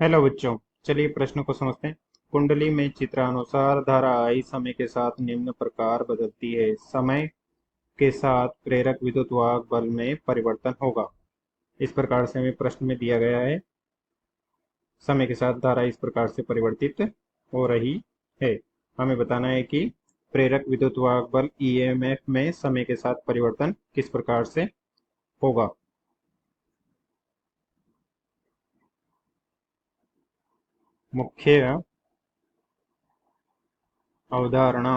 Hello बच्चों। चलिए प्रश्न को समझते हैं। कुंडली में चित्रानुसार धारा आई समय के साथ निम्न प्रकार बदलती है। समय के साथ प्रेरक विद्युत वाहक बल में परिवर्तन होगा। इस प्रकार से हमें प्रश्न में दिया गया है, समय के साथ धारा इस प्रकार से परिवर्तित हो रही है। हमें बताना है कि प्रेरक विद्युत वाहक बल ईएमएफ में समय के साथ परिवर्तन किस प्रकार से होगा। मुख्य अवधारणा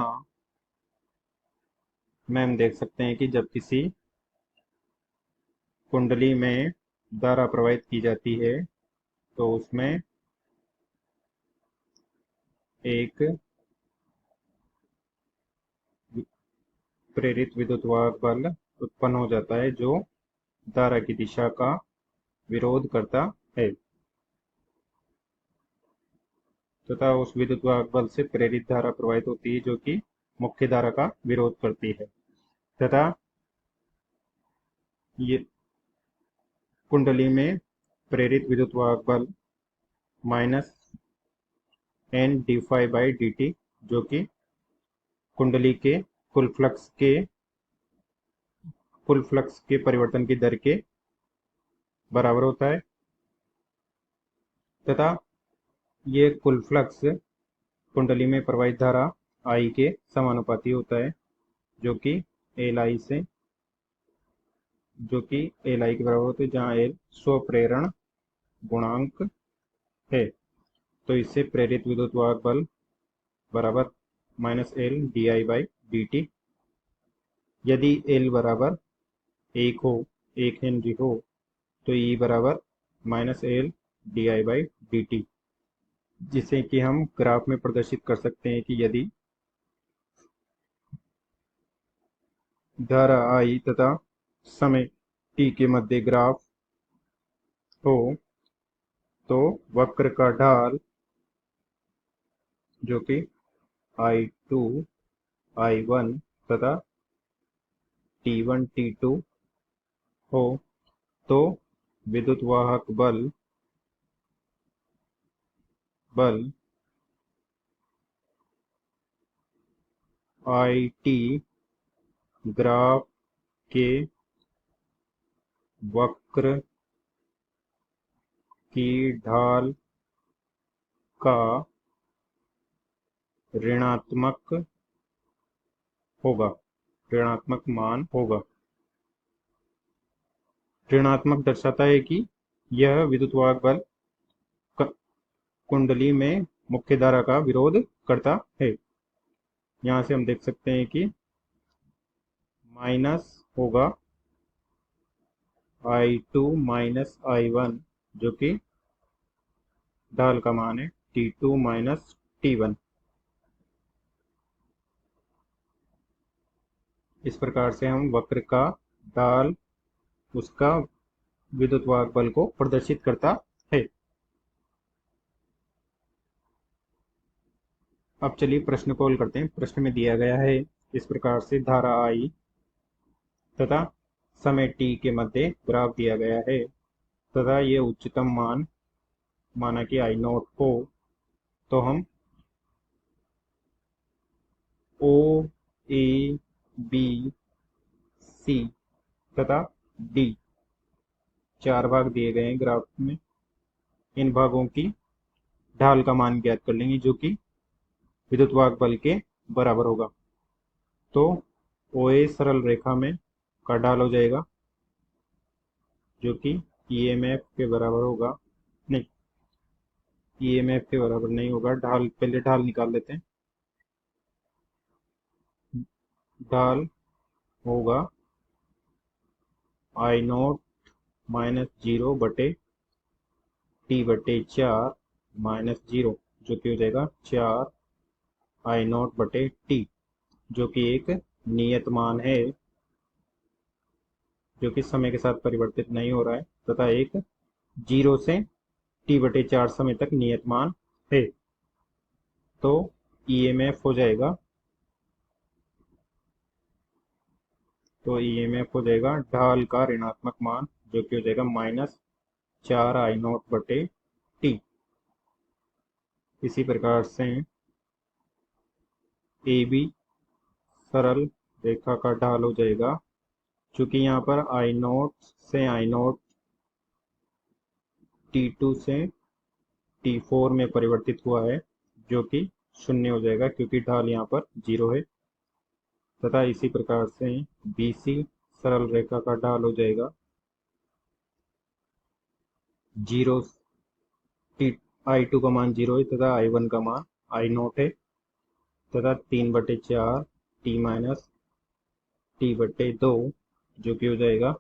में हम देख सकते हैं कि जब किसी कुंडली में धारा प्रवाहित की जाती है तो उसमें एक प्रेरित विद्युत वाहक बल उत्पन्न हो जाता है जो धारा की दिशा का विरोध करता है तथा उस विद्युत वाहक बल से प्रेरित धारा प्रवाहित होती है जो कि मुख्य धारा का विरोध करती है। तथा ये कुंडली में प्रेरित विद्युत वाहक बल minus N D phi by D T जो कि कुंडली के कुल फ्लक्स के परिवर्तन की दर के बराबर होता है। तथा ये कुल फ्लक्स कुंडली में प्रवाहित धारा आई के समानुपाती होता है जो कि एल आई के बराबर होता है, जहाँ एल स्वप्रेरण गुणांक है। तो इससे प्रेरित विद्युत वाहक बल बराबर minus L D I by D T. यदि एल बराबर एक हेनरी हो तो ई बराबर minus L D I by D T, जिसे कि हम ग्राफ में प्रदर्शित कर सकते हैं कि यदि धारा आई तथा समय टी के मध्य ग्राफ हो तो वक्र का ढाल जो कि I2 I1 तथा T1 T2 हो तो विद्युत वाहक बल IT ग्राफ के वक्र की ढाल का ऋणात्मक होगा, ऋणात्मक मान होगा। ऋणात्मक दर्शाता है कि यह विद्युत वाहक बल कुंडली में मुख्य धारा का विरोध करता है। यहाँ से हम देख सकते हैं कि माइनस होगा I2 माइनस I1 जो कि ढाल का मान है T2 माइनस T1। इस प्रकार से हम वक्र का ढाल उसका विद्युत वाहक बल को प्रदर्शित करता है। अब चलिए प्रश्न को हल करते हैं। प्रश्न में दिया गया है इस प्रकार से धारा I तथा समय t के मध्य ग्राफ दिया गया है तथा ये उच्चतम मान माना कि I नॉट हो तो हम O A B C तथा D चार भाग दिए गए हैं ग्राफ में। इन भागों की ढाल का मान ज्ञात कर लेंगे जो कि विद्युत वाहक बल के बराबर होगा। तो OA सरल रेखा में का ढाल हो जाएगा जो कि EMF के बराबर होगा, नहीं EMF के बराबर नहीं होगा। ढाल पहले ढाल निकाल लेते हैं। ढाल होगा I नॉट माइनस 0 बटे टी बटे 4 माइनस 0 जो कि हो जाएगा 4 I नॉट बटे टी, जो कि एक नियत मान है जो कि समय के साथ परिवर्तित नहीं हो रहा है तथा एक 0 से टी बटे 4 समय तक नियत मान है। तो ईएमएफ हो जाएगा ढाल का ऋणात्मक मान जो कि हो जाएगा माइनस 4 I नॉट बटे टी। इसी प्रकार से ए बी सरल रेखा का ढाल हो जाएगा, चूंकि यहाँ पर आई नोट से आई नोट T2 से T4 में परिवर्तित हुआ है, जो कि शून्य हो जाएगा क्योंकि ढाल यहाँ पर 0 है। तथा इसी प्रकार से BC सरल रेखा का ढाल हो जाएगा 0, I2 का मान 0 है तथा I1 का मान I0 है, तथा 3/4 T माइनस T/2 जो कि हो जाएगा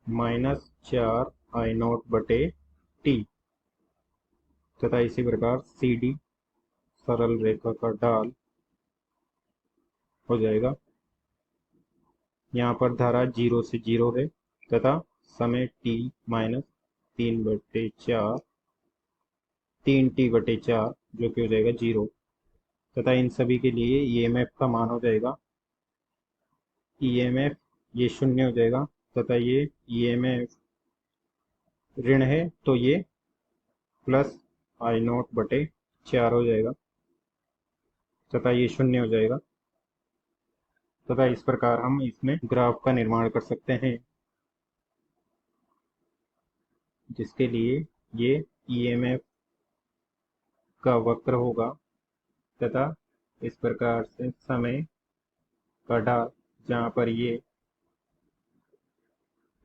-4 I0/T, तथा इसी प्रकार CD सरल रेखा का ढाल हो जाएगा। यहाँ पर धारा 0 से 0 है तथा समय T माइनस 3/4 3T/4 जो कि हो जाएगा 0, तथा इन सभी के लिए EMF का मान हो जाएगा EMF, ये शून्य हो जाएगा, तथा ये EMF ऋण है तो ये +I0/4 हो जाएगा, तथा ये शून्य हो जाएगा। तथा इस प्रकार हम इसमें ग्राफ का निर्माण कर सकते हैं, जिसके लिए ये EMF का वक्र होगा, तथा इस प्रकार से समय का ढाल जहाँ पर ये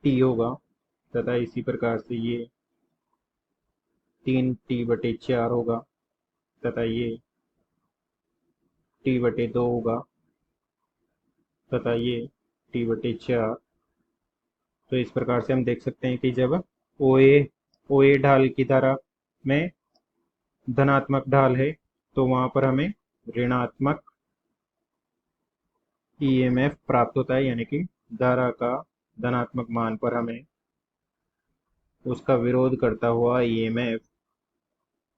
T होगा, तथा इसी प्रकार से ये 3T/4 होगा, तथा ये T/2 होगा, तथा ये T/4। तो इस प्रकार से हम देख सकते हैं कि जब OA ढाल की धारा में धनात्मक ढाल है तो वहां पर हमें ऋणात्मक EMF प्राप्त होता है, यानी कि धारा का धनात्मक मान पर हमें उसका विरोध करता हुआ EMF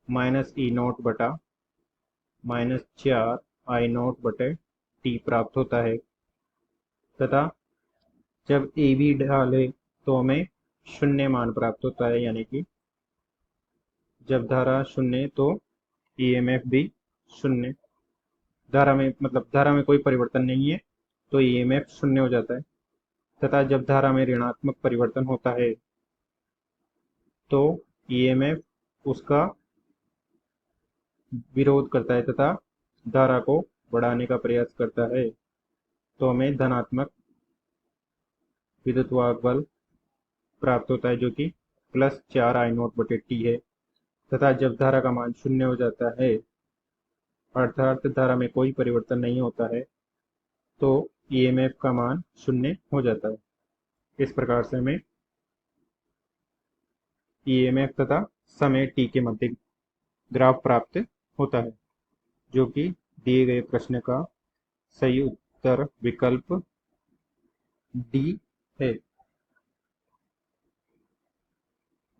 -E0/-4 I0/T प्राप्त होता है। तथा जब AB ढाल है तो हमें शून्य मान प्राप्त होता है, यानी कि जब धारा शून्य तो EMF भी शून्य, धारा में कोई परिवर्तन नहीं है तो EMF शून्य हो जाता है। तथा जब धारा में ऋणात्मक परिवर्तन होता है तो EMF उसका विरोध करता है तथा धारा को बढ़ाने का प्रयास करता है, तो हमें धनात्मक विद्युतवाहक बल प्राप्त होता है, जो कि +4 I0/T है। तथा जब धारा का मान शून्य हो जाता है, अर्थात धारा में कोई परिवर्तन नहीं होता है, तो EMF का मान शून्य हो जाता है। इस प्रकार से हमें EMF तथा समय T के मध्य ग्राफ प्राप्त होता है, जो कि दिए गए प्रश्न का सही उत्तर विकल्प D है।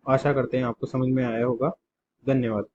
आशा करते हैं आपको समझ में आया होगा। धन्यवाद।